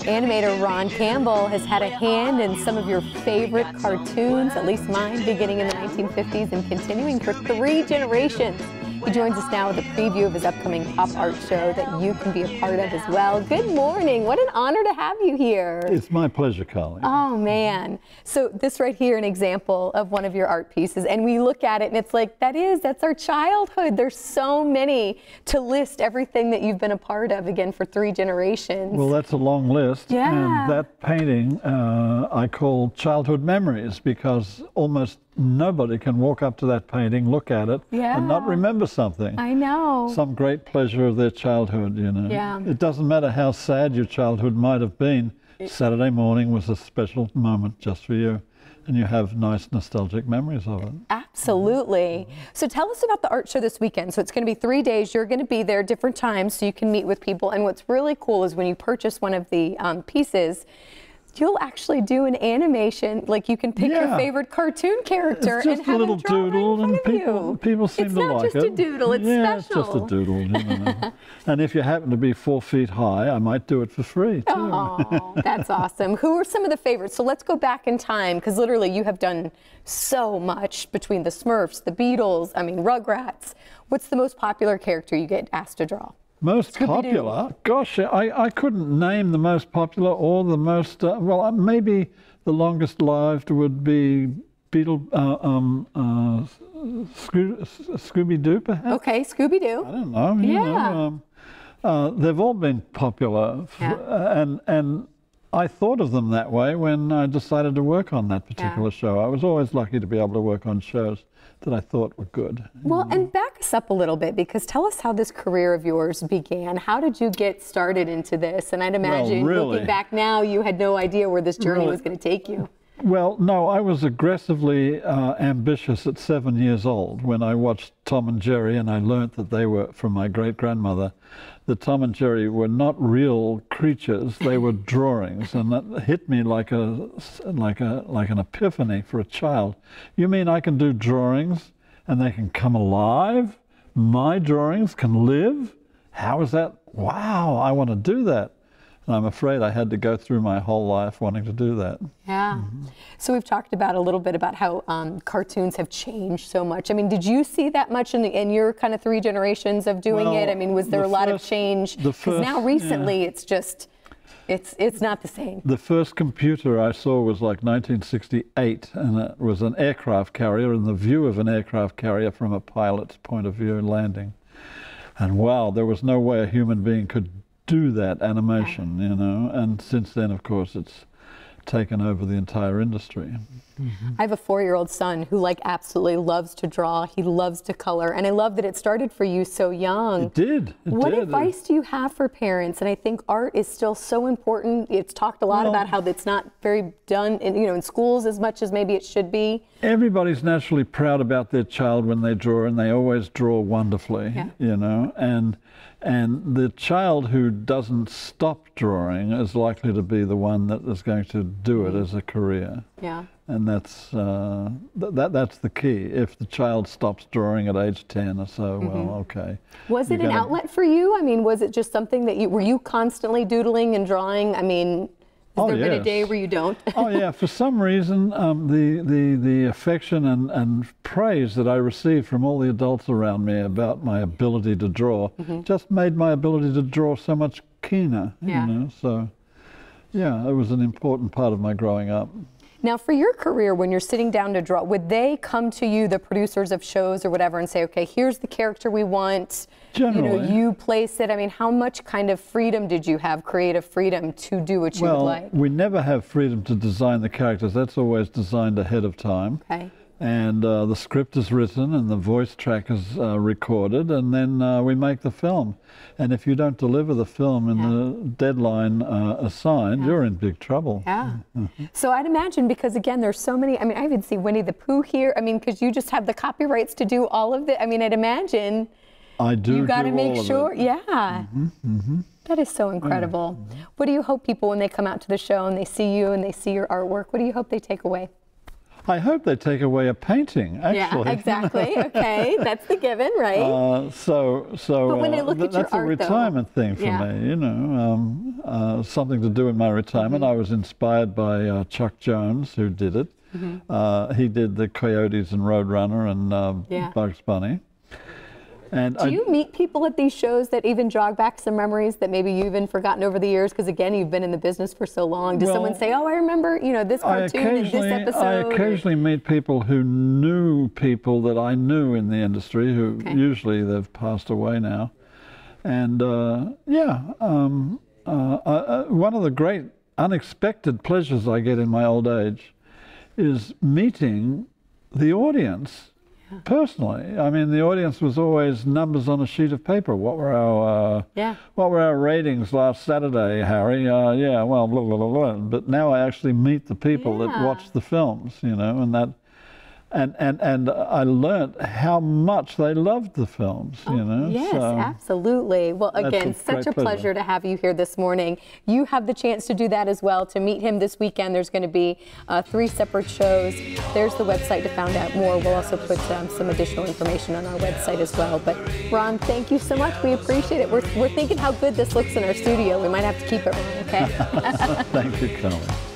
Animator Ron Campbell has had a hand in some of your favorite cartoons, at least mine, beginning in the 1950s and continuing for 3 generations. He joins us now with a preview of his upcoming pop art show that you can be a part of as well. Good morning. What an honor to have you here. It's my pleasure, Carly. Oh, man. So this right here, an example of one of your art pieces, and we look at it and it's like, that's our childhood. There's so many to list everything that you've been a part of, again, for 3 generations. Well, that's a long list. Yeah. And that painting I call Childhood Memories, because almost nobody can walk up to that painting, look at it, and not remember something. I know. Some great pleasure of their childhood, you know. Yeah. It doesn't matter how sad your childhood might have been. Saturday morning was a special moment just for you, and you have nice nostalgic memories of it. Absolutely. So tell us about the art show this weekend. So it's going to be 3 days. You're going to be there different times so you can meet with people. And what's really cool is when you purchase one of the pieces, you'll actually do an animation, like you can pick your favorite cartoon character and have a little doodle, and people seem to like it. It's not just a doodle, it's special. It's just a doodle, you know. And if you happen to be 4 feet high, I might do it for free too. Oh, that's awesome. Who are some of the favorites? So let's go back in time, because literally you have done so much between the Smurfs, the Beatles, I mean, Rugrats. What's the most popular character you get asked to draw? Most popular? Gosh, I couldn't name the most popular or the most, well, maybe the longest lived would be Scooby-Doo, perhaps? Okay, Scooby-Doo. I don't know. You know, they've all been popular, and I thought of them that way when I decided to work on that particular show. I was always lucky to be able to work on shows that I thought were good. Well, and back us up a little bit, because tell us how this career of yours began. How did you get started into this? And I'd imagine, looking back now, you had no idea where this journey was going to take you. Well, no, I was aggressively ambitious at 7 years old when I watched Tom and Jerry, and I learned that they were from my great-grandmother. That Tom and Jerry were not real creatures; they were drawings, and that hit me like an epiphany for a child. You mean I can do drawings and they can come alive? My drawings can live? How is that? Wow! I want to do that. And I'm afraid I had to go through my whole life wanting to do that. Yeah. So we've talked about a little bit about how cartoons have changed so much. I mean, did you see that much in your kind of 3 generations of doing it? I mean, was there a lot of change? Because now recently it's just, it's not the same. The first computer I saw was like 1968, and it was an aircraft carrier, and the view of an aircraft carrier from a pilot's point of view landing. And wow, there was no way a human being could do that animation, you know, and since then, of course, it's taken over the entire industry. I have a 4-year-old son who absolutely loves to draw. He loves to color, and I love that it started for you so young. It did. What advice do you have for parents? And I think art is still so important. It's talked a lot about how it's not very done in schools as much as maybe it should be. Everybody's naturally proud about their child when they draw, and they always draw wonderfully, you know, and the child who doesn't stop drawing is likely to be the one that is going to do it as a career. Yeah. And that's the key. If the child stops drawing at age 10 or so, well, okay. Was it an outlet for you? I mean, was it just something that were you constantly doodling and drawing? I mean, has there been a day where you don't? Oh yeah, for some reason, the affection and praise that I received from all the adults around me about my ability to draw just made my ability to draw so much keener, you know, so yeah, it was an important part of my growing up. Now, for your career, when you're sitting down to draw, would they come to you, the producers of shows or whatever, and say, okay, here's the character we want, generally, you place it? I mean, how much kind of freedom did you have, creative freedom, to do what you would like? Well, we never have freedom to design the characters. That's always designed ahead of time. Okay. And the script is written and the voice track is recorded, and then we make the film. And if you don't deliver the film in the deadline assigned, you're in big trouble. Yeah. So I'd imagine, because again, there's so many, I mean, I even see Winnie the Pooh here. I mean, because you just have the copyrights to do all of it. I mean, I'd imagine you got to make sure. Yeah. That is so incredible. What do you hope people, when they come out to the show and they see you and they see your artwork, what do you hope they take away? I hope they take away a painting, actually. Yeah, exactly. Okay, that's the given, right? But when I look at your that's a art, retirement though, thing for me, you know, something to do in my retirement. I was inspired by Chuck Jones, who did it. He did the Coyotes and Roadrunner and Bugs Bunny. And do you meet people at these shows that even jog back some memories that maybe you've even forgotten over the years? Because again, you've been in the business for so long. Does someone say, "Oh, I remember, you know, this cartoon in this episode"? I occasionally meet people who knew people that I knew in the industry, who usually they've passed away now. And one of the great unexpected pleasures I get in my old age is meeting the audience. Personally, I mean, the audience was always numbers on a sheet of paper. What were our ratings last Saturday, Harry? Well, blah, blah, blah, blah. But now I actually meet the people that watch the films, you know, and I learnt how much they loved the films, you know. Yes, so absolutely. Well, again, such a pleasure to have you here this morning. You have the chance to do that as well, to meet him this weekend. There's going to be 3 separate shows. There's the website to find out more. We'll also put some additional information on our website as well. But Ron, thank you so much. We appreciate it. We're thinking how good this looks in our studio. We might have to keep it, Ron, okay? Thank you, Colin.